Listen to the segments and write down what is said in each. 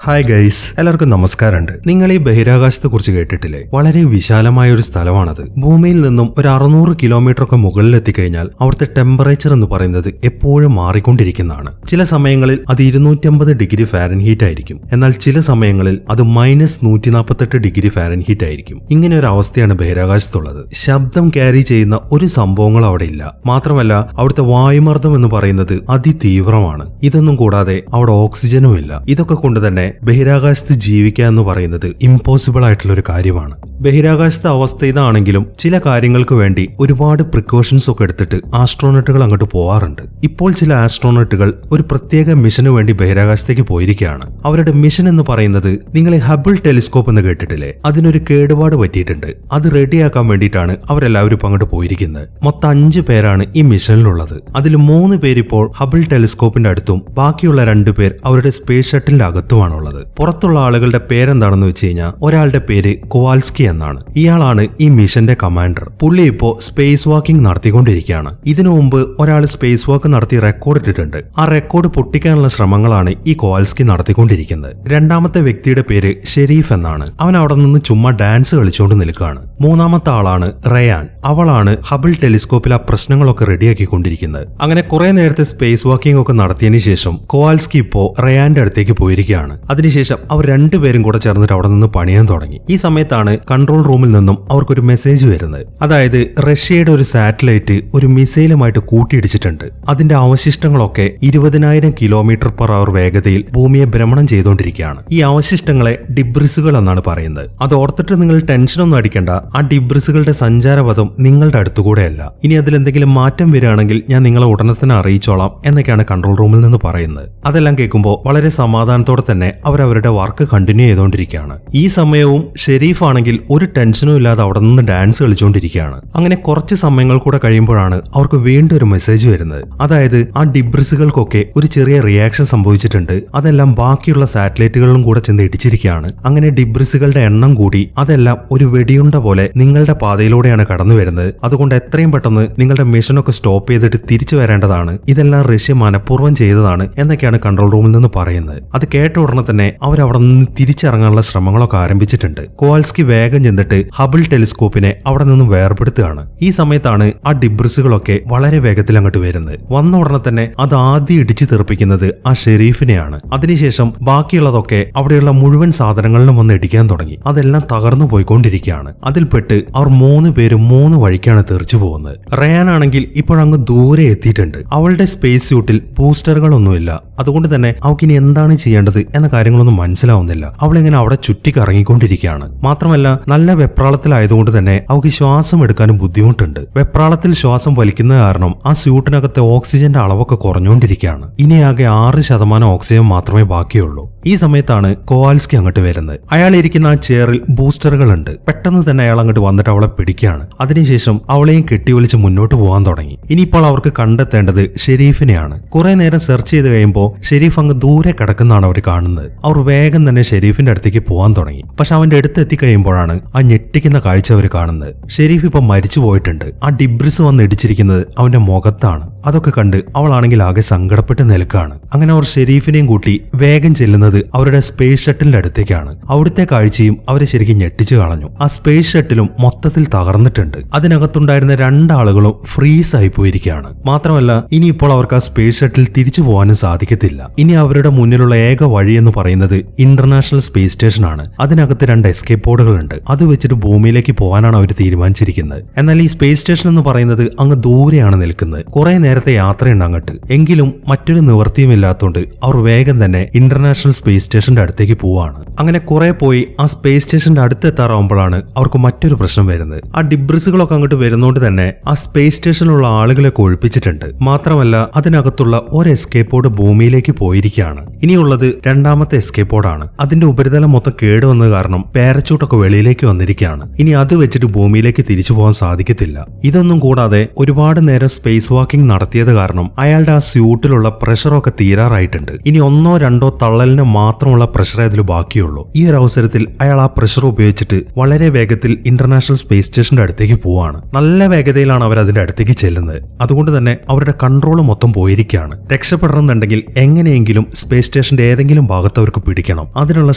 Hi guys, എല്ലാവർക്കും നമസ്കാരമുണ്ട്. നിങ്ങൾ ഈ ബഹിരാകാശത്തെ കുറിച്ച് കേട്ടിട്ടില്ലേ? വളരെ വിശാലമായ ഒരു സ്ഥലമാണത്. ഭൂമിയിൽ നിന്നും ഒരു 600 കിലോമീറ്റർ ഒക്കെ മുകളിൽ എത്തിക്കഴിഞ്ഞാൽ അവിടുത്തെ ടെമ്പറേച്ചർ എന്ന് പറയുന്നത് എപ്പോഴും മാറിക്കൊണ്ടിരിക്കുന്നതാണ്. ചില സമയങ്ങളിൽ അത് 250 ഡിഗ്രി ഫാരൻഹീറ്റ് ആയിരിക്കും, എന്നാൽ ചില സമയങ്ങളിൽ അത് -148 ഡിഗ്രി ഫാരൻഹീറ്റ് ആയിരിക്കും. ഇങ്ങനെ ഒരു അവസ്ഥയാണ് ബഹിരാകാശത്തുള്ളത്. ശബ്ദം ക്യാരി ചെയ്യുന്ന ഒരു സംഭവങ്ങൾ അവിടെ ഇല്ല. മാത്രമല്ല അവിടുത്തെ വായുമർദ്ദം എന്ന് പറയുന്നത് അതിതീവ്രമാണ്. ഇതൊന്നും കൂടാതെ അവിടെ ഓക്സിജനും ഇല്ല. ഇതൊക്കെ കൊണ്ട് തന്നെ ബഹിരാകാശത്ത് ജീവിക്കുക എന്ന് പറയുന്നത് ഇമ്പോസിബിൾ ആയിട്ടുള്ള ഒരു കാര്യമാണ്. ബഹിരാകാശത്തെ അവസ്ഥ ഇതാണെങ്കിലും ചില കാര്യങ്ങൾക്ക് വേണ്ടി ഒരുപാട് പ്രിക്കോഷൻസ് ഒക്കെ എടുത്തിട്ട് ആസ്ട്രോനട്ടുകൾ അങ്ങോട്ട് പോവാറുണ്ട്. ഇപ്പോൾ ചില ആസ്ട്രോനട്ടുകൾ ഒരു പ്രത്യേക മിഷന് വേണ്ടി ബഹിരാകാശത്തേക്ക് പോയിരിക്കുകയാണ്. അവരുടെ മിഷൻ എന്ന് പറയുന്നത്, നിങ്ങൾ ഹബിൾ ടെലിസ്കോപ്പ് എന്ന് കേട്ടിട്ടില്ലേ? അതിനൊരു കേടുപാട് പറ്റിയിട്ടുണ്ട്. അത് റെഡിയാക്കാൻ വേണ്ടിയിട്ടാണ് അവരെല്ലാവരും ഇപ്പൊ അങ്ങോട്ട് പോയിരിക്കുന്നത്. മൊത്തം 5 പേരാണ് ഈ മിഷനിലുള്ളത്. അതിൽ 3 പേരിപ്പോൾ ഹബിൾ ടെലിസ്കോപ്പിന്റെ അടുത്തും ബാക്കിയുള്ള 2 പേർ അവരുടെ സ്പേസ് ഷട്ടിലിന്റെ അകത്തുമാണ് ഉള്ളത്. പുറത്തുള്ള ആളുകളുടെ പേരെന്താണെന്ന് വെച്ച് കഴിഞ്ഞാൽ ഒരാളുടെ പേര് കോവാൽസ്കി എന്നാണ്. ഇയാളാണ് ഈ മിഷന്റെ കമാൻഡർ. പുള്ളി ഇപ്പോ സ്പേസ് വാക്കിംഗ് നടത്തിക്കൊണ്ടിരിക്കുകയാണ്. ഇതിനു മുമ്പ് ഒരാൾ സ്പേസ് വാക്ക് നടത്തി റെക്കോർഡ് ഇട്ടിട്ടുണ്ട്. ആ റെക്കോർഡ് പൊട്ടിക്കാനുള്ള ശ്രമങ്ങളാണ് ഈ കോവാൽസ്കി നടത്തിക്കൊണ്ടിരിക്കുന്നത്. രണ്ടാമത്തെ വ്യക്തിയുടെ പേര് ഷെരീഫ് എന്നാണ്. അവൻ അവിടെ നിന്ന് ചുമ്മാ ഡാൻസ് കളിച്ചുകൊണ്ട് നിൽക്കുകയാണ്. മൂന്നാമത്തെ ആളാണ് റയാൻ. അവളാണ് ഹബിൾ ടെലിസ്കോപ്പിൽ ആ പ്രശ്നങ്ങളൊക്കെ റെഡിയാക്കിക്കൊണ്ടിരിക്കുന്നത്. അങ്ങനെ കുറെ നേരത്തെ സ്പേസ് വാക്കിംഗ് ഒക്കെ നടത്തിയതിനു ശേഷം കോവാൽസ്കി ഇപ്പോ റയാന്റെ അടുത്തേക്ക് പോയിരിക്കുകയാണ്. അതിനുശേഷം അവർ 2 പേരും കൂടെ ചേർന്നിട്ട് അവിടെ നിന്ന് പണിയാൻ തുടങ്ങി. ഈ സമയത്താണ് കൺട്രോൾ റൂമിൽ നിന്നും അവർക്കൊരു മെസ്സേജ് വരുന്നത്. അതായത് റഷ്യയുടെ ഒരു സാറ്റലൈറ്റ് ഒരു മിസൈലുമായിട്ട് കൂട്ടിയിടിച്ചിട്ടുണ്ട്. അതിന്റെ അവശിഷ്ടങ്ങളൊക്കെ 20,000 km/h വേഗതയിൽ ഭൂമിയെ ഭ്രമണം ചെയ്തുകൊണ്ടിരിക്കുകയാണ്. ഈ അവശിഷ്ടങ്ങളെ ഡിബ്രിസുകൾ എന്നാണ് പറയുന്നത്. അത് ഓർത്തിട്ട് നിങ്ങൾ ടെൻഷനൊന്നും അടിക്കേണ്ട. ആ ഡിബ്രിസുകളുടെ സഞ്ചാരപഥം നിങ്ങളുടെ അടുത്തുകൂടെയല്ല. ഇനി അതിലെന്തെങ്കിലും മാറ്റം വരികയാണെങ്കിൽ ഞാൻ നിങ്ങളെ ഉടനെ തന്നെ അറിയിച്ചോളാം എന്നൊക്കെയാണ് കൺട്രോൾ റൂമിൽ നിന്ന് പറയുന്നത്. അതെല്ലാം കേൾക്കുമ്പോൾ വളരെ സമാധാനത്തോടെ തന്നെ അവരവരുടെ വർക്ക് കണ്ടിന്യൂ ചെയ്തുകൊണ്ടിരിക്കുകയാണ്. ഈ സമയവും ഷെരീഫ് ആണെങ്കിൽ ഒരു ടെൻഷനും ഇല്ലാതെ അവിടെ നിന്ന് ഡാൻസ് കളിച്ചുകൊണ്ടിരിക്കുകയാണ്. അങ്ങനെ കുറച്ച് സമയങ്ങൾ കൂടെ കഴിയുമ്പോഴാണ് അവർക്ക് വീണ്ടും ഒരു മെസ്സേജ് വരുന്നത്. അതായത് ആ ഡിബ്രിസുകൾക്കൊക്കെ ഒരു ചെറിയ റിയാക്ഷൻ സംഭവിച്ചിട്ടുണ്ട്. അതെല്ലാം ബാക്കിയുള്ള സാറ്റലൈറ്റുകളിലും കൂടെ ചെന്ന് ഇടിച്ചിരിക്കുകയാണ്. അങ്ങനെ ഡിബ്രിസുകളുടെ എണ്ണം കൂടി അതെല്ലാം ഒരു വെടിയുണ്ട പോലെ നിങ്ങളുടെ പാതയിലൂടെയാണ് കടന്നു വരുന്നത്. അതുകൊണ്ട് എത്രയും പെട്ടെന്ന് നിങ്ങളുടെ മിഷനൊക്കെ സ്റ്റോപ്പ് ചെയ്തിട്ട് തിരിച്ചു വരേണ്ടതാണ്. ഇതെല്ലാം റഷ്യ മനഃപൂർവ്വം ചെയ്തതാണ് എന്നൊക്കെയാണ് കൺട്രോൾ റൂമിൽ നിന്ന് പറയുന്നത്. അത് കേട്ട ഉടനെ തന്നെ അവരവിടെ നിന്ന് തിരിച്ചിറങ്ങാനുള്ള ശ്രമങ്ങളൊക്കെ ആരംഭിച്ചിട്ടുണ്ട്. കോവാൽസ്കി വേഗം ചെന്നിട്ട് ഹബിൾ ടെലിസ്കോപ്പിനെ അവിടെ നിന്നും വേർപെടുത്തുകയാണ്. ഈ സമയത്താണ് ആ ഡിബ്രിസുകളൊക്കെ വളരെ വേഗത്തിൽ അങ്ങോട്ട് വരുന്നത്. വന്ന ഉടനെ തന്നെ അത് ആദ്യം ഇടിച്ചു തെറിപ്പിക്കുന്നത് ആ ഷെരീഫിനെയാണ്. അതിനുശേഷം ബാക്കിയുള്ളതൊക്കെ അവിടെയുള്ള മുഴുവൻ സാധനങ്ങളിലും വന്ന് ഇടിക്കാൻ തുടങ്ങി. അതെല്ലാം തകർന്നു പോയിക്കൊണ്ടിരിക്കുകയാണ്. അതിൽപ്പെട്ട് അവർ 3 പേരും 3 വഴിക്കാണ് തെറിച്ചു പോകുന്നത്. റയാനാണെങ്കിൽ ഇപ്പോഴങ്ങ് ദൂരെ എത്തിയിട്ടുണ്ട്. അവളുടെ സ്പേസ് സ്യൂട്ടിൽ ബൂസ്റ്ററുകളൊന്നുമില്ല. അതുകൊണ്ട് തന്നെ അവൾക്കിനി എന്താണ് ചെയ്യേണ്ടത് എന്ന കാര്യങ്ങളൊന്നും മനസ്സിലാവുന്നില്ല. അവളിങ്ങനെ അവിടെ ചുറ്റിക്കറങ്ങിക്കൊണ്ടിരിക്കുകയാണ്. മാത്രമല്ല നല്ല വെപ്രാളത്തിലായതുകൊണ്ട് തന്നെ അവൾക്ക് ശ്വാസം എടുക്കാനും ബുദ്ധിമുട്ടുണ്ട്. വെപ്രാളത്തിൽ ശ്വാസം വലിക്കുന്ന കാരണം ആ സ്യൂട്ടിനകത്തെ ഓക്സിജന്റെ അളവൊക്കെ കുറഞ്ഞുകൊണ്ടിരിക്കുകയാണ്. ഇനി ആകെ 6% ഓക്സിജൻ മാത്രമേ ബാക്കിയുള്ളൂ. ഈ സമയത്താണ് കോവാൽസ്കി അങ്ങോട്ട് വരുന്നത്. അയാൾ ഇരിക്കുന്ന ആ ചെയറിൽ ബൂസ്റ്ററുകളുണ്ട്. പെട്ടെന്ന് തന്നെ അയാൾ അങ്ങോട്ട് വന്നിട്ട് അവളെ പിടിക്കുകയാണ്. അതിനുശേഷം അവളെയും കെട്ടിവലിച്ച് മുന്നോട്ട് പോകാൻ തുടങ്ങി. ഇനിയിപ്പോൾ അവർക്ക് കണ്ടെത്തേണ്ടത് ഷെരീഫിനെയാണ്. കുറെ നേരം സെർച്ച് ചെയ്ത് കഴിയുമ്പോൾ ഷെരീഫ് അങ്ങ് ദൂരെ കിടക്കുന്നതാണ് അവർ കാണുന്നത്. അവർ വേഗം തന്നെ ഷെരീഫിന്റെ അടുത്തേക്ക് പോകാൻ തുടങ്ങി. പക്ഷെ അവന്റെ അടുത്ത് എത്തിക്കഴിയുമ്പോഴാണ് ആ ഞെട്ടിക്കുന്ന കാഴ്ച അവർ കാണുന്നത്. ഷെരീഫ് ഇപ്പൊ മരിച്ചു പോയിട്ടുണ്ട്. ആ ഡിബ്രിസ് വന്ന് ഇടിച്ചിരിക്കുന്നത് അവന്റെ മുഖത്താണ്. അതൊക്കെ കണ്ട് അവളാണെങ്കിൽ ആകെ സങ്കടപ്പെട്ട് നിൽക്കുകയാണ്. അങ്ങനെ അവർ ഷെരീഫിനെയും കൂട്ടി വേഗം ചെല്ലുന്നത് അവരുടെ സ്പേസ് ഷട്ടിലിന്റെ അടുത്തേക്കാണ്. അവിടുത്തെ കാഴ്ചയും അവരെ ശരിക്കും ഞെട്ടിച്ചു കളഞ്ഞു. ആ സ്പേസ് ഷട്ടിലും മൊത്തത്തിൽ തകർന്നിട്ടുണ്ട്. അതിനകത്തുണ്ടായിരുന്ന 2 ആളുകളും ഫ്രീസ് ആയി പോയിരിക്കുകയാണ്. മാത്രമല്ല ഇനിയിപ്പോൾ അവർക്ക് ആ സ്പേസ് ഷട്ടിൽ തിരിച്ചു പോകാനും സാധിക്കത്തില്ല. ഇനി അവരുടെ മുന്നിലുള്ള ഏക വഴി എന്ന് പറയുന്നത് ഇന്റർനാഷണൽ സ്പേസ് സ്റ്റേഷൻ ആണ്. അതിനകത്ത് 2 എസ്കേപ്പ് പോഡുകളുണ്ട്. അത് വെച്ചിട്ട് ഭൂമിയിലേക്ക് പോകാനാണ് അവർ തീരുമാനിച്ചിരിക്കുന്നത്. എന്നാൽ ഈ സ്പേസ് സ്റ്റേഷൻ എന്ന് പറയുന്നത് അങ്ങ് ദൂരെയാണ് നിൽക്കുന്നത്. കുറെ നേരത്തെ യാത്രയുണ്ട് അങ്ങോട്ട്. എങ്കിലും മറ്റൊരു നിവൃത്തിയും ഇല്ലാത്തതുകൊണ്ട് അവർ വേഗം തന്നെ ഇന്റർനാഷണൽ സ്പേസ് സ്റ്റേഷന്റെ അടുത്തേക്ക് പോവാണ്. അങ്ങനെ കുറെ പോയി ആ സ്പേസ് സ്റ്റേഷന്റെ അടുത്ത് എത്താറാവുമ്പോഴാണ് അവർക്ക് മറ്റൊരു പ്രശ്നം വരുന്നത്. ആ ഡിബ്രിസുകളൊക്കെ അങ്ങോട്ട് വരുന്നോണ്ട് തന്നെ ആ സ്പേസ് സ്റ്റേഷനിലുള്ള ആളുകളെ ഒഴിപ്പിച്ചിട്ടുണ്ട്. മാത്രമല്ല അതിനകത്തുള്ള ഒരു എസ്കേപ്പ് പോഡ് ഭൂമിയിലേക്ക് പോയിരിക്കുകയാണ്. ഇനിയുള്ളത് 2ാമത്തെ എസ്കേപ്പ് പോഡാണ്. അതിന്റെ ഉപരിതലം മൊത്തം കേടുവന്ന കാരണം പാരച്യൂട്ടൊക്കെ വെളിയിലേക്ക് വന്നിരിക്കുകയാണ്. ഇനി അത് വെച്ചിട്ട് ഭൂമിയിലേക്ക് തിരിച്ചു പോകാൻ സാധിക്കത്തില്ല. ഇതൊന്നും കൂടാതെ ഒരുപാട് നേരം സ്പേസ് വാക്കിംഗ് നടത്തിയത് കാരണം അയാളുടെ ആ സ്യൂട്ടിലുള്ള പ്രഷറൊക്കെ തീരാറായിട്ടുണ്ട്. ഇനി 1 2 തള്ളലിന് മാത്രമുള്ള പ്രഷർ അതിൽ ബാക്കിയുള്ളൂ. ഈ ഒരു അവസരത്തിൽ അയാൾ ആ പ്രഷർ ഉപയോഗിച്ചിട്ട് വളരെ വേഗത്തിൽ ഇന്റർനാഷണൽ സ്പേസ് സ്റ്റേഷന്റെ അടുത്തേക്ക് പോവാണ്. നല്ല വേഗതയിലാണ് അവർ അതിന്റെ അടുത്തേക്ക് ചെല്ലുന്നത്. അതുകൊണ്ട് തന്നെ അവരുടെ കൺട്രോൾ മൊത്തം പോയിരിക്കുകയാണ്. രക്ഷപ്പെടണമെന്നുണ്ടെങ്കിൽ എങ്ങനെയെങ്കിലും സ്പേസ് സ്റ്റേഷന്റെ ഏതെങ്കിലും ഭാഗത്ത് അവർക്ക് പിടിക്കണം. അതിനുള്ള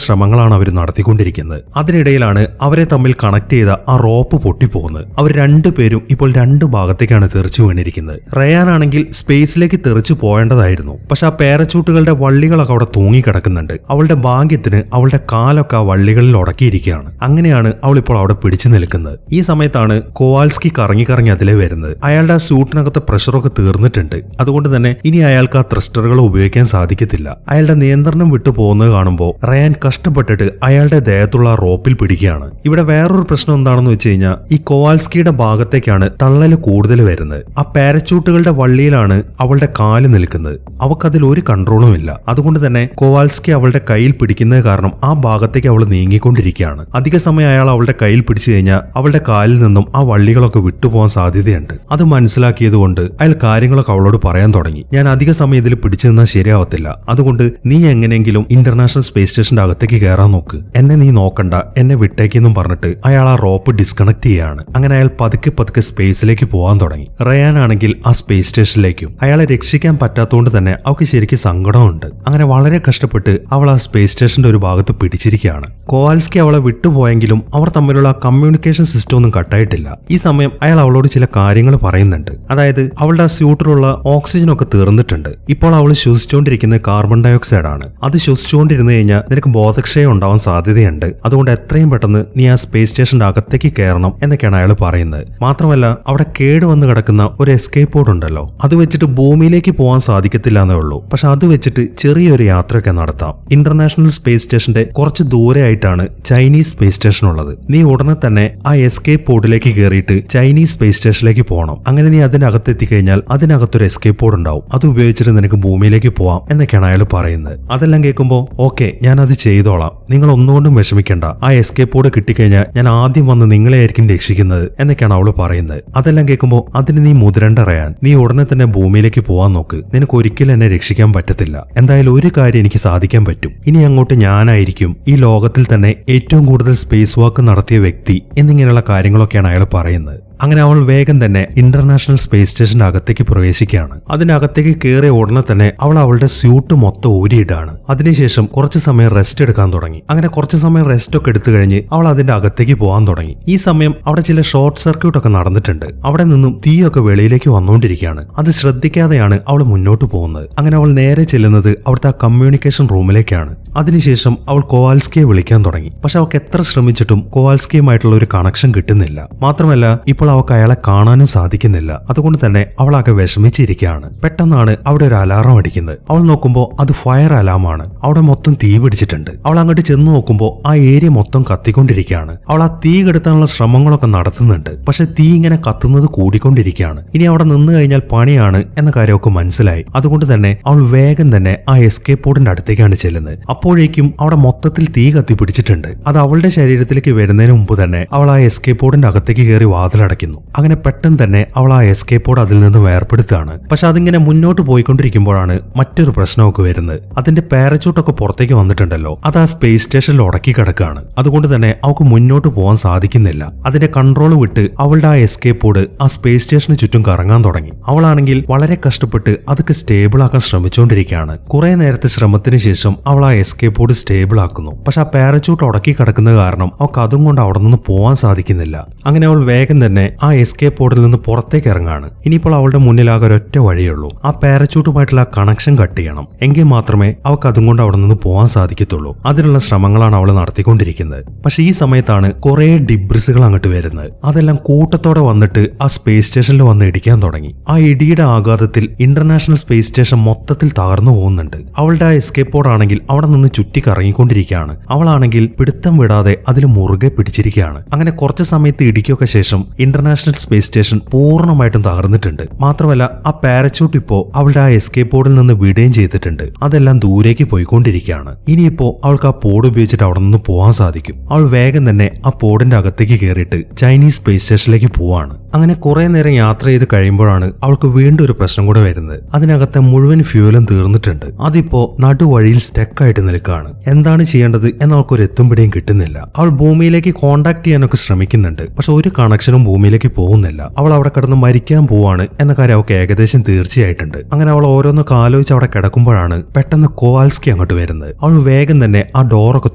ശ്രമങ്ങളാണ് അവർ നടത്തിക്കൊണ്ടിരിക്കുന്നത്. അതിനിടയിലാണ് അവരെ തമ്മിൽ കണക്ട് ചെയ്ത ആ റോപ്പ് പൊട്ടിപ്പോകുന്നത്. അവർ രണ്ടുപേരും ഇപ്പോൾ രണ്ട് ഭാഗത്തേക്കാണ് തെറിച്ചു വീണിരിക്കുന്നത്. റയാൻ ആണെങ്കിൽ സ്പേസിലേക്ക് തെറിച്ചു പോകേണ്ടതായിരുന്നു. പക്ഷെ ആ പാരച്യൂട്ടുകളുടെ വള്ളികളൊക്കെ അവിടെ തൂങ്ങിക്കിടക്കുന്നുണ്ട്. അവളുടെ ഭാഗ്യത്തിന് അവളുടെ കാലൊക്കെ ആ വള്ളികളിൽ ഉടക്കിയിരിക്കുകയാണ്. അങ്ങനെയാണ് അവൾ ഇപ്പോൾ അവിടെ പിടിച്ചു നിൽക്കുന്നത്. ഈ സമയത്താണ് കോവാൽസ്കി കറങ്ങി കറങ്ങി അതിലേ വരുന്നത്. അയാളുടെ ആ സൂട്ടിനകത്തെ പ്രഷറൊക്കെ തീർന്നിട്ടുണ്ട്. അതുകൊണ്ട് തന്നെ ഇനി അയാൾക്ക് ആ ത്രസ്റ്ററുകൾ ഉപയോഗിക്കാൻ സാധിക്കത്തില്ല. അയാളുടെ നിയന്ത്രണം വിട്ടു പോകുന്നത് കാണുമ്പോൾ റയാൻ കഷ്ടപ്പെട്ടിട്ട് അയാളുടെ ദേഹത്തുള്ള റോപ്പിൽ പിടിക്കുകയാണ്. ഇവിടെ വേറൊരു പ്രശ്നം എന്താണെന്ന് വെച്ച് കഴിഞ്ഞാൽ ഈ കോവാൽസ്കിയുടെ ഭാഗത്തേക്കാണ് തള്ളല് കൂടുതൽ വരുന്നത്. ആ പാരച്യൂട്ടുകളുടെ വള്ളിയിലാണ് അവളുടെ കാല് നിൽക്കുന്നത്. അവക്കതിൽ ഒരു കൺട്രോളും ഇല്ല. അതുകൊണ്ട് തന്നെ കോവാൽസ്കി അവളുടെ കയ്യിൽ പിടിക്കുന്നത് കാരണം ആ ഭാഗത്തേക്ക് അവൾ നീങ്ങിക്കൊണ്ടിരിക്കുകയാണ്. അധിക സമയം അയാൾ അവളുടെ കയ്യിൽ പിടിച്ചു കഴിഞ്ഞാൽ അവളുടെ കാലിൽ നിന്നും ആ വള്ളികളൊക്കെ വിട്ടുപോകാൻ സാധ്യതയുണ്ട്. അത് മനസ്സിലാക്കിയതുകൊണ്ട് അയാൾ കാര്യങ്ങളൊക്കെ അവളോട് പറയാൻ തുടങ്ങി. ഞാൻ അധിക സമയം ഇതിൽ പിടിച്ചു നിന്നാൽ ശരിയാവത്തില്ല. അതുകൊണ്ട് നീ എങ്ങനെയെങ്കിലും ഇന്റർനാഷണൽ സ്പേസ് സ്റ്റേഷന്റെ അകത്തേക്ക് കയറാൻ നോക്ക്. എന്നെ നീ നോക്കണ്ട, എന്നെ വിട്ടേക്കെന്നും പറഞ്ഞിട്ട് അയാൾ ആ റോപ്പ് ഡിസ്കണക്ട് ചെയ്യാണ്. അങ്ങനെ അയാൾ പതുക്കെ പതുക്കെ സ്പേസിലേക്ക് പോകാൻ തുടങ്ങി. റയാൻ ആണെങ്കിൽ ആ സ്പേസ് സ്റ്റേഷനിലേക്കും. അയാളെ രക്ഷിക്കാൻ പറ്റാത്തതുകൊണ്ട് തന്നെ അവൾക്ക് ശരിക്കും സങ്കടമുണ്ട്. അങ്ങനെ വളരെ കഷ്ടപ്പെട്ട് അവൾ ആ സ്പേസ് സ്റ്റേഷന്റെ ഒരു ഭാഗത്ത് പിടിച്ചിരിക്കുകയാണ്. കോവാൽസ്കി അവളെ വിട്ടുപോയെങ്കിലും അവർ തമ്മിലുള്ള കമ്മ്യൂണിക്കേഷൻ സിസ്റ്റം ഒന്നും കട്ടായിട്ടില്ല. ഈ സമയം അയാൾ അവളോട് ചില കാര്യങ്ങൾ പറയുന്നുണ്ട്. അതായത് അവളുടെ ആ സ്യൂട്ടിലുള്ള ഓക്സിജൻ ഒക്കെ തീർന്നിട്ടുണ്ട്. ഇപ്പോൾ അവൾ ശ്വസിച്ചുകൊണ്ടിരിക്കുന്നത് കാർബൺ ഡയോക്സൈഡ് ആണ്. അത് ശ്വസിച്ചുകൊണ്ടിരുന്നു കഴിഞ്ഞാൽ നിനക്ക് ബോധക്ഷയം ഉണ്ടാവാൻ സാധ്യതയുണ്ട്. അതുകൊണ്ട് എത്രയും പെട്ടെന്ന് നീ ആ സ്പേസ് സ്റ്റേഷന്റെ അകത്തേക്ക് കയറണം എന്നൊക്കെയാണ് അയാൾ പറയുന്നത്. മാത്രമല്ല അവിടെ കേടുവന്ന് കിടക്കുന്ന ഒരു എസ്കേപ്പ് പോഡ് ഉണ്ടല്ലോ, അത് വെച്ചിട്ട് ഭൂമിയിലേക്ക് പോകാൻ സാധിക്കത്തില്ല എന്നേ ഉള്ളൂ. പക്ഷെ അത് വെച്ചിട്ട് ചെറിയൊരു യാത്രയൊക്കെ നടത്താം. ഇന്റർനാഷണൽ സ്പേസ് സ്റ്റേഷന്റെ കുറച്ച് ദൂരെ ആയിട്ടാണ് ചൈനീസ് സ്പേസ് സ്റ്റേഷൻ ഉള്ളത്. നീ ഉടനെ തന്നെ ആ എസ്കേപ്പ് പോഡിലേക്ക് കയറിയിട്ട് ചൈനീസ് സ്പേസ് സ്റ്റേഷനിലേക്ക് പോകണം. അങ്ങനെ നീ അതിനകത്ത് എത്തിക്കഴിഞ്ഞാൽ അതിനകത്തൊരു എസ്കേപ്പ് പോഡ് ഉണ്ടാവും. അത് ഉപയോഗിച്ചിട്ട് നിനക്ക് ഭൂമിയിലേക്ക് പോവാം എന്നൊക്കെയാണ് അയാൾ പറയുന്നത്. അതെല്ലാം കേൾക്കുമ്പോൾ ഓക്കെ, ഞാൻ അത് ചെയ്തോളാം, നിങ്ങൾ ഒന്നുകൊണ്ടും വിഷമിക്കേണ്ട, ആ എസ്കേപ്പ് പോഡ് കിട്ടിക്കഴിഞ്ഞാൽ ഞാൻ ആദ്യം വന്ന് നിങ്ങളെ ആയിരിക്കും രക്ഷിക്കുന്നത് എന്നൊക്കെയാണ് അവള് പറയുന്നത്. അതെല്ലാം കേൾക്കുമ്പോൾ അതിന് നീ മുതിരണ്ട റയാൻ, നീ ഉടനെ തന്നെ ഭൂമിയിലേക്ക് പോവാൻ നോക്ക്. നിനക്ക് ഒരിക്കലും എന്നെ രക്ഷിക്കാൻ പറ്റത്തില്ല. എന്തായാലും ഒരു കാര്യം എനിക്ക് സാധിക്കാൻ പറ്റും. ഇനി അങ്ങോട്ട് ഞാനായിരിക്കും ഈ ലോകത്തിൽ തന്നെ ഏറ്റവും കൂടുതൽ സ്പേസ് വാക്ക് നടത്തിയ വ്യക്തി എന്നിങ്ങനെയുള്ള കാര്യങ്ങളൊക്കെയാണ് അയാൾ പറയുന്നത്. അങ്ങനെ അവൾ വേഗം തന്നെ ഇന്റർനാഷണൽ സ്പേസ് സ്റ്റേഷന്റെ അകത്തേക്ക് പ്രവേശിക്കുകയാണ്. അതിനകത്തേക്ക് കയറിയ ഉടനെ തന്നെ അവൾ അവളുടെ സ്യൂട്ട് മൊത്തം ഊരിയിടാണ്. അതിനുശേഷം കുറച്ചു സമയം റെസ്റ്റ് എടുക്കാൻ തുടങ്ങി. അങ്ങനെ കുറച്ചു സമയം റെസ്റ്റ് ഒക്കെ എടുത്തു കഴിഞ്ഞ് അവൾ അതിന്റെ അകത്തേക്ക് പോകാൻ തുടങ്ങി. ഈ സമയം അവിടെ ചില ഷോർട്ട് സർക്യൂട്ട് ഒക്കെ നടന്നിട്ടുണ്ട്. അവിടെ നിന്നും തീയൊക്കെ വെളിയിലേക്ക് വന്നുകൊണ്ടിരിക്കുകയാണ്. അത് ശ്രദ്ധിക്കാതെയാണ് അവൾ മുന്നോട്ട് പോകുന്നത്. അങ്ങനെ അവൾ നേരെ ചെല്ലുന്നത് അവിടുത്തെ ആ കമ്മ്യൂണിക്കേഷൻ റൂമിലേക്കാണ്. അതിനുശേഷം അവൾ കോവാൽസ്കിയെ വിളിക്കാൻ തുടങ്ങി. പക്ഷെ അവൾക്ക് എത്ര ശ്രമിച്ചിട്ടും കോവാൽസ്കിയുമായിട്ടുള്ള ഒരു കണക്ഷൻ കിട്ടുന്നില്ല. മാത്രമല്ല ഇപ്പോൾ അവൾക്ക് അയാളെ കാണാനും സാധിക്കുന്നില്ല. അതുകൊണ്ട് തന്നെ അവളാകെ വിഷമിച്ചിരിക്കുകയാണ്. പെട്ടെന്നാണ് അവിടെ ഒരു അലാറം അടിക്കുന്നത്. അവൾ നോക്കുമ്പോൾ അത് ഫയർ അലാമാണ്. അവിടെ മൊത്തം തീ പിടിച്ചിട്ടുണ്ട്. അവൾ അങ്ങോട്ട് ചെന്ന് നോക്കുമ്പോൾ ആ ഏരിയ മൊത്തം കത്തിക്കൊണ്ടിരിക്കുകയാണ്. അവൾ ആ തീ കെടുത്താനുള്ള ശ്രമങ്ങളൊക്കെ നടത്തുന്നുണ്ട്. പക്ഷെ തീ ഇങ്ങനെ കത്തുന്നത് കൂടിക്കൊണ്ടിരിക്കുകയാണ്. ഇനി അവിടെ നിന്ന് കഴിഞ്ഞാൽ പണിയാണ് എന്ന കാര്യം അവൾക്ക് മനസ്സിലായി. അതുകൊണ്ട് തന്നെ അവൾ വേഗം തന്നെ ആ എസ്കേപ്പ് പോഡിന്റെ അടുത്തേക്കാണ് ചെല്ലുന്നത്. അപ്പോഴേക്കും അവിടെ മൊത്തത്തിൽ തീ കത്തി പിടിച്ചിട്ടുണ്ട്. അത് അവളുടെ ശരീരത്തിലേക്ക് വരുന്നതിന് മുമ്പ് തന്നെ അവൾ ആ എസ്കേപ്പ് പോഡിന്റെ അകത്തേക്ക് കയറി വാതിലടയ്ക്കുന്നു. അങ്ങനെ പെട്ടെന്ന് തന്നെ അവൾ ആ എസ്കേപ്പ് പോഡ് അതിൽ നിന്ന് വേർപെടുത്തുകയാണ്. പക്ഷെ അതിങ്ങനെ മുന്നോട്ട് പോയിക്കൊണ്ടിരിക്കുമ്പോഴാണ് മറ്റൊരു പ്രശ്നമൊക്കെ വരുന്നത്. അതിന്റെ പാരച്യൂട്ടൊക്കെ പുറത്തേക്ക് വന്നിട്ടുണ്ടല്ലോ, അത് ആ സ്പേസ് സ്റ്റേഷനിൽ ഉടക്കി കിടക്കുകയാണ്. അതുകൊണ്ട് തന്നെ അവൾക്ക് മുന്നോട്ട് പോകാൻ സാധിക്കുന്നില്ല. അതിന്റെ കൺട്രോൾ വിട്ട് അവളുടെ ആ എസ്കേപ്പ് പോഡ് ആ സ്പേസ് സ്റ്റേഷന് ചുറ്റും കറങ്ങാൻ തുടങ്ങി. അവളാണെങ്കിൽ വളരെ കഷ്ടപ്പെട്ട് അതൊക്കെ സ്റ്റേബിൾ ആക്കാൻ ശ്രമിച്ചുകൊണ്ടിരിക്കുകയാണ്. കുറെ നേരത്തെ ശ്രമത്തിന് ശേഷം അവൾ ആ എസ്കേപ്പ് പോഡ് സ്റ്റേബിൾ ആക്കുന്നു. പക്ഷെ ആ പാരച്യൂട്ട് ഉടക്കി കിടക്കുന്നത് കാരണം അവൾക്ക് അതും കൊണ്ട് അവിടെ നിന്ന് പോകാൻ സാധിക്കുന്നില്ല. അങ്ങനെ അവൾ വേഗം തന്നെ ആ എസ്കേപ്പ് പോഡിൽ നിന്ന് പുറത്തേക്ക് ഇറങ്ങാണ്. ഇനിയിപ്പോൾ അവളുടെ മുന്നിലാകെ ഒരൊറ്റ വഴിയുള്ളൂ, ആ പാരച്യൂട്ടുമായിട്ടുള്ള കണക്ഷൻ കട്ട് ചെയ്യണം. എങ്കിൽ മാത്രമേ അവൾക്ക് അതും കൊണ്ട് അവിടെ നിന്ന് പോകാൻ സാധിക്കത്തുള്ളൂ. അതിനുള്ള ശ്രമങ്ങളാണ് അവൾ നടത്തിക്കൊണ്ടിരിക്കുന്നത്. പക്ഷെ ഈ സമയത്താണ് കുറെ ഡിബ്രിസുകൾ അങ്ങോട്ട് വരുന്നത്. അതെല്ലാം കൂട്ടത്തോടെ വന്നിട്ട് ആ സ്പേസ് സ്റ്റേഷനിൽ വന്ന് ഇടിക്കാൻ തുടങ്ങി. ആ ഇടിയുടെ ആഘാതത്തിൽ ഇന്റർനാഷണൽ സ്പേസ് സ്റ്റേഷൻ മൊത്തത്തിൽ തകർന്നു പോകുന്നുണ്ട്. അവളുടെ ആ എസ്കേപ്പ് പോഡ് ആണെങ്കിൽ അവിടെ നിന്ന് ചുറ്റി കറങ്ങിക്കൊണ്ടിരിക്കുകയാണ്. അവളാണെങ്കിൽ പിടുത്തം വിടാതെ അതിൽ മുറുകെ പിടിച്ചിരിക്കുകയാണ്. അങ്ങനെ കുറച്ച് സമയത്ത് ഇടിക്കൊക്കെ ശേഷം ഇന്റർനാഷണൽ സ്പേസ് സ്റ്റേഷൻ പൂർണ്ണമായിട്ടും തകർന്നിട്ടുണ്ട്. മാത്രമല്ല ആ പാരച്യൂട്ട് ഇപ്പോ അവളുടെ ആ എസ്കേപ്പ് പോഡിൽ നിന്ന് വിടുകയും ചെയ്തിട്ടുണ്ട്. അതെല്ലാം ദൂരേക്ക് പോയിക്കൊണ്ടിരിക്കുകയാണ്. ഇനിയിപ്പോ അവൾക്ക് ആ പോഡ് ഉപയോഗിച്ചിട്ട് അവിടെ നിന്ന് പോകാൻ സാധിക്കും. അവൾ വേഗം തന്നെ ആ പോഡിന്റെ അകത്തേക്ക് കയറിയിട്ട് ചൈനീസ് സ്പേസ് സ്റ്റേഷനിലേക്ക് പോവാണ്. അങ്ങനെ കുറെ നേരം യാത്ര ചെയ്ത് കഴിയുമ്പോഴാണ് അവൾക്ക് വീണ്ടും ഒരു പ്രശ്നം കൂടെ വരുന്നത്. അതിനകത്തെ മുഴുവൻ ഫ്യൂലും തീർന്നിട്ടുണ്ട്. അതിപ്പോ നടുവഴിയിൽ സ്റ്റക്കായിട്ട് നിൽക്കുകയാണ്. എന്താണ് ചെയ്യേണ്ടത് എന്ന് അവൾക്ക് ഒരു എത്തും പിടിയും കിട്ടുന്നില്ല. അവൾ ഭൂമിയിലേക്ക് കോണ്ടാക്ട് ചെയ്യാനൊക്കെ ശ്രമിക്കുന്നുണ്ട്. പക്ഷെ ഒരു കണക്ഷനും ഭൂമി ഭൂമിയിലേക്ക് പോകുന്നില്ല. അവൾ അവിടെ കിടന്ന് മരിക്കാൻ പോവാണ് എന്ന കാര്യം അവൾക്ക് ഏകദേശം തീർച്ചയായിട്ടുണ്ട്. അങ്ങനെ അവൾ ഓരോന്നൊക്കെ ആലോചിച്ച് അവിടെ കിടക്കുമ്പോഴാണ് പെട്ടെന്ന് കോവാൽസ്കി അങ്ങോട്ട് വരുന്നത്. അവൾ വേഗം തന്നെ ആ ഡോറൊക്കെ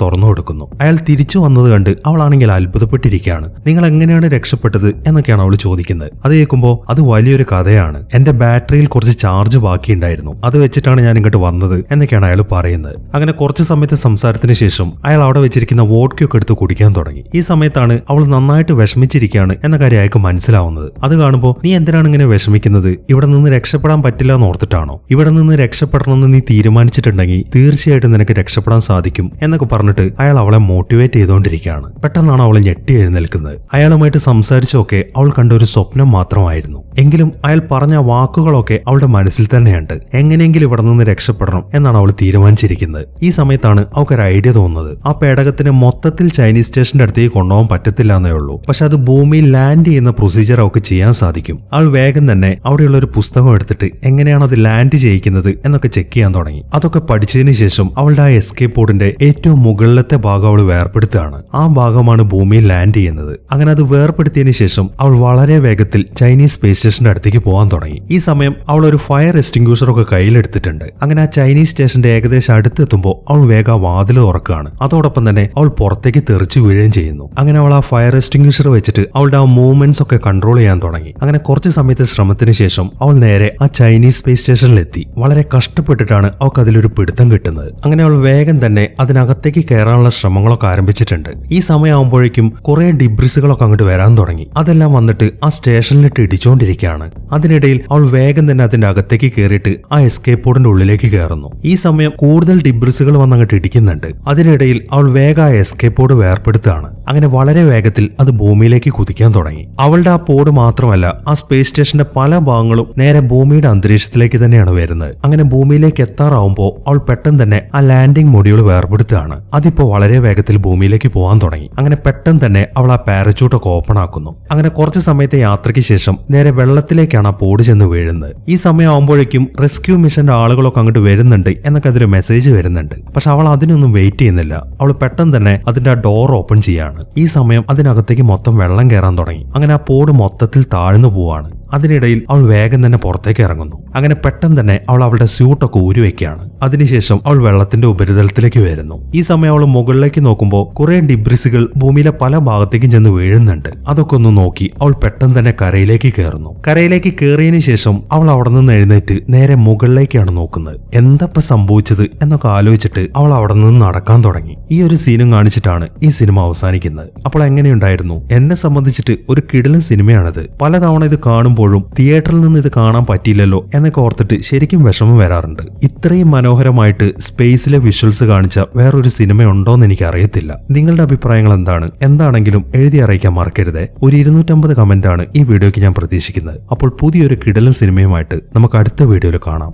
തുറന്നു കൊടുക്കുന്നു. അയാൾ തിരിച്ചു വന്നത് കണ്ട് അവളാണെങ്കിൽ അത്ഭുതപ്പെട്ടിരിക്കുകയാണ്. നിങ്ങൾ എങ്ങനെയാണ് രക്ഷപ്പെട്ടത് എന്നൊക്കെയാണ് അവൾ ചോദിക്കുന്നത്. അത് കേൾക്കുമ്പോൾ അത് വലിയൊരു കഥയാണ്. എന്റെ ബാറ്ററിയിൽ കുറച്ച് ചാർജ് ബാക്കിയുണ്ടായിരുന്നു, അത് വെച്ചിട്ടാണ് ഞാൻ ഇങ്ങോട്ട് വന്നത് എന്നൊക്കെയാണ് അയാൾ പറയുന്നത്. അങ്ങനെ കുറച്ച് സമയത്തെ സംസാരത്തിന് ശേഷം അയാൾ അവിടെ വെച്ചിരിക്കുന്ന വോഡ്കയൊക്കെ എടുത്ത് കുടിക്കാൻ തുടങ്ങി. ഈ സമയത്താണ് അവൾ നന്നായിട്ട് വിഷമിച്ചിരിക്കുകയാണ് എന്ന കാര്യം അയാൾക്ക് മനസ്സിലാവുന്നത്. അത് കാണുമ്പോൾ നീ എന്തിനാണ് ഇങ്ങനെ വിഷമിക്കുന്നത്? ഇവിടെ നിന്ന് രക്ഷപ്പെടാൻ പറ്റില്ല എന്ന് ഓർത്തിട്ടാണോ? ഇവിടെ നിന്ന് രക്ഷപ്പെടണമെന്ന് നീ തീരുമാനിച്ചിട്ടുണ്ടെങ്കിൽ തീർച്ചയായിട്ടും നിനക്ക് രക്ഷപ്പെടാൻ സാധിക്കും എന്നൊക്കെ പറഞ്ഞിട്ട് അയാൾ അവളെ മോട്ടിവേറ്റ് ചെയ്തുകൊണ്ടിരിക്കുകയാണ്. പെട്ടെന്നാണ് അവൾ ഞെട്ടി എഴുന്നേൽക്കുന്നത്. അയാളുമായിട്ട് സംസാരിച്ചൊക്കെ അവൾ കണ്ട ഒരു സ്വപ്നം മാത്രമായിരുന്നു. എങ്കിലും അയാൾ പറഞ്ഞ വാക്കുകളൊക്കെ അവളുടെ മനസ്സിൽ തന്നെയുണ്ട്. എങ്ങനെയെങ്കിലും ഇവിടെ നിന്ന് രക്ഷപ്പെടണം എന്നാണ് അവൾ തീരുമാനിച്ചിരിക്കുന്നത്. ഈ സമയത്താണ് അവൾക്കൊരു ഐഡിയ തോന്നുന്നത്. ആ പേടകത്തിന് മൊത്തത്തിൽ ചൈനീസ് സ്റ്റേഷന്റെ അടുത്തേക്ക് കൊണ്ടുപോകാൻ പറ്റത്തില്ല എന്നേ ഉള്ളൂ. പക്ഷെ അത് ഭൂമിയിൽ ലാൻഡ് ചെയ്യുന്ന പ്രൊസീജിയർ അവൾക്ക് ചെയ്യാൻ സാധിക്കും. അവൾ വേഗം തന്നെ അവിടെയുള്ള ഒരു പുസ്തകം എടുത്തിട്ട് എങ്ങനെയാണ് അത് ലാൻഡ് ചെയ്യിക്കുന്നത് എന്നൊക്കെ ചെക്ക് ചെയ്യാൻ തുടങ്ങി. അതൊക്കെ പഠിച്ചതിന് ശേഷം അവളുടെ ആ എസ്കേപ്പ് പോഡിന്റെ ഏറ്റവും മുകളിലത്തെ ഭാഗം അവൾ വേർപെടുത്തുകയാണ്. ആ ഭാഗമാണ് ഭൂമിയിൽ ലാൻഡ് ചെയ്യുന്നത്. അങ്ങനെ അത് വേർപെടുത്തിയതിനു ശേഷം അവൾ വളരെ വേഗത്തിൽ ചൈനീസ് സ്പേസ് സ്റ്റേഷന്റെ അടുത്തേക്ക് പോകാൻ തുടങ്ങി. ഈ സമയം അവൾ ഒരു ഫയർ എക്സ്റ്റിംഗ്വിഷർ ഒക്കെ കയ്യിലെടുത്തിട്ടുണ്ട്. അങ്ങനെ ആ ചൈനീസ് സ്റ്റേഷന്റെ ഏകദേശം അടുത്തെത്തുമ്പോൾ അവൾ വേഗം വാതിൽ തുറക്കുകയാണ്. അതോടൊപ്പം തന്നെ അവൾ പുറത്തേക്ക് തെറിച്ചു വീഴുകയും ചെയ്യുന്നു. അങ്ങനെ അവൾ ആ ഫയർ എക്സ്റ്റിംഗ്വിഷർ വെച്ചിട്ട് അവളുടെ ആ മൂവ്മെന്റ്സ് ഒക്കെ കൺട്രോൾ ചെയ്യാൻ തുടങ്ങി. അങ്ങനെ കുറച്ച് സമയത്തെ ശ്രമത്തിന് ശേഷം അവൾ നേരെ ആ ചൈനീസ് സ്പേസ് സ്റ്റേഷനിലെത്തി. വളരെ കഷ്ടപ്പെട്ടിട്ടാണ് അവൾക്ക് അതിലൊരു പിടുത്തം കിട്ടുന്നത്. അങ്ങനെ അവൾ വേഗം തന്നെ അതിനകത്തേക്ക് കയറാനുള്ള ശ്രമങ്ങളൊക്കെ ആരംഭിച്ചിട്ടുണ്ട്. ഈ സമയമാകുമ്പോഴേക്കും കുറെ ഡിബ്രിസുകളൊക്കെ അങ്ങോട്ട് വരാൻ തുടങ്ങി. അതെല്ലാം വന്നിട്ട് ആ സ്റ്റേഷനിലിട്ട് ഇടിച്ചുകൊണ്ടിരിക്കുകയാണ്. അതിനിടയിൽ അവൾ വേഗം തന്നെ അതിന്റെ അകത്തേക്ക് കയറിയിട്ട് ആ എസ്കേപ്പ് പോഡിന്റെ ഉള്ളിലേക്ക് കയറുന്നു. ഈ സമയം കൂടുതൽ ഡിബ്രിസുകൾ വന്ന് അങ്ങോട്ട് ഇടിക്കുന്നുണ്ട്. അതിനിടയിൽ അവൾ വേഗം ആ എസ്കേപ്പ് പോഡ് വേർപെടുത്തുകയാണ്. അങ്ങനെ വളരെ വേഗത്തിൽ അത് ഭൂമിയിലേക്ക് കുതിക്കാൻ തുടങ്ങി. അവളുടെ ആ പോഡ് മാത്രമല്ല, ആ സ്പേസ് സ്റ്റേഷന്റെ പല ഭാഗങ്ങളും നേരെ ഭൂമിയുടെ അന്തരീക്ഷത്തിലേക്ക് തന്നെയാണ് വരുന്നത്. അങ്ങനെ ഭൂമിയിലേക്ക് എത്താറാവുമ്പോൾ അവൾ പെട്ടെന്ന് തന്നെ ആ ലാൻഡിംഗ് മൊഡ്യൂൾ വേർപെടുത്തുകയാണ്. അതിപ്പോ വളരെ വേഗത്തിൽ ഭൂമിയിലേക്ക് പോകാൻ തുടങ്ങി. അങ്ങനെ പെട്ടെന്ന് തന്നെ അവൾ ആ പാരച്യൂട്ടൊക്കെ ഓപ്പൺ ആക്കുന്നു. അങ്ങനെ കുറച്ച് സമയത്തെ യാത്രയ്ക്ക് ശേഷം നേരെ വെള്ളത്തിലേക്കാണ് ആ പോഡ് ചെന്ന് വീഴുന്നത്. ഈ സമയം ആവുമ്പോഴേക്കും റെസ്ക്യൂ മിഷന്റെ ആളുകളൊക്കെ അങ്ങോട്ട് വരുന്നുണ്ട് എന്നൊക്കെ അതിൽ മെസ്സേജ് വരുന്നുണ്ട്. പക്ഷെ അവൾ അതിനൊന്നും വെയിറ്റ് ചെയ്യുന്നില്ല. അവൾ പെട്ടെന്ന് തന്നെ അതിന്റെ ആ ഡോർ ഓപ്പൺ ചെയ്യാണ്. ഈ സമയം അതിനകത്തേക്ക് മൊത്തം വെള്ളം കയറാൻ തുടങ്ങി. അങ്ങനെ ആ പോഡ് മൊത്തത്തിൽ താഴ്ന്നു പോവാണ്. അതിനിടയിൽ അവൾ വേഗം തന്നെ പുറത്തേക്ക് ഇറങ്ങുന്നു. അങ്ങനെ പെട്ടെന്ന് തന്നെ അവൾ അവളുടെ സ്യൂട്ടൊക്കെ ഊരിവെക്കുകയാണ്. അതിനുശേഷം അവൾ വെള്ളത്തിന്റെ ഉപരിതലത്തിലേക്ക് വരുന്നു. ഈ സമയം അവൾ മുകളിലേക്ക് നോക്കുമ്പോൾ കുറെ ഡിബ്രിസുകൾ ഭൂമിയിലെ പല ഭാഗത്തേക്കും ചെന്ന് വീഴുന്നുണ്ട്. അതൊക്കെ ഒന്ന് നോക്കി അവൾ പെട്ടെന്ന് തന്നെ കരയിലേക്ക് കയറുന്നു. കരയിലേക്ക് കയറിയതിനു ശേഷം അവൾ അവിടെ നിന്ന് എഴുന്നേറ്റ് നേരെ മുകളിലേക്കാണ് നോക്കുന്നത്. എന്തപ്പോ സംഭവിച്ചത് എന്നൊക്കെ ആലോചിച്ചിട്ട് അവൾ അവിടെ നിന്ന് നടക്കാൻ തുടങ്ങി. ഈ ഒരു സീനും കാണിച്ചിട്ടാണ് ഈ സിനിമ അവസാനിക്കുന്നത്. അപ്പോൾ എങ്ങനെയുണ്ടായിരുന്നു? എന്നെ സംബന്ധിച്ചിട്ട് ഒരു കിടിലൻ സിനിമയാണിത്. പലതവണ ഇത് കാണുമ്പോഴും തിയേറ്ററിൽ നിന്ന് ഇത് കാണാൻ പറ്റിയില്ലല്ലോ എന്നൊക്കെ ഓർത്തിട്ട് ശരിക്കും വിഷമം വരാറുണ്ട്. ഇത്രയും മനോഹരമായിട്ട് സ്പേസിലെ വിഷ്വൽസ് കാണിച്ച വേറൊരു സിനിമയുണ്ടോന്ന് എനിക്ക് അറിയത്തില്ല. നിങ്ങളുടെ അഭിപ്രായങ്ങൾ എന്താണ്? എന്താണെങ്കിലും എഴുതി അറിയിക്കാൻ മറക്കരുത്. ഒരു 250 കമന്റ് ആണ് ഈ വീഡിയോയ്ക്ക് ഞാൻ പ്രതീക്ഷിക്കുന്നത്. അപ്പോൾ പുതിയൊരു കിടിലൻ സിനിമയുമായിട്ട് നമുക്ക് അടുത്ത വീഡിയോയിൽ കാണാം.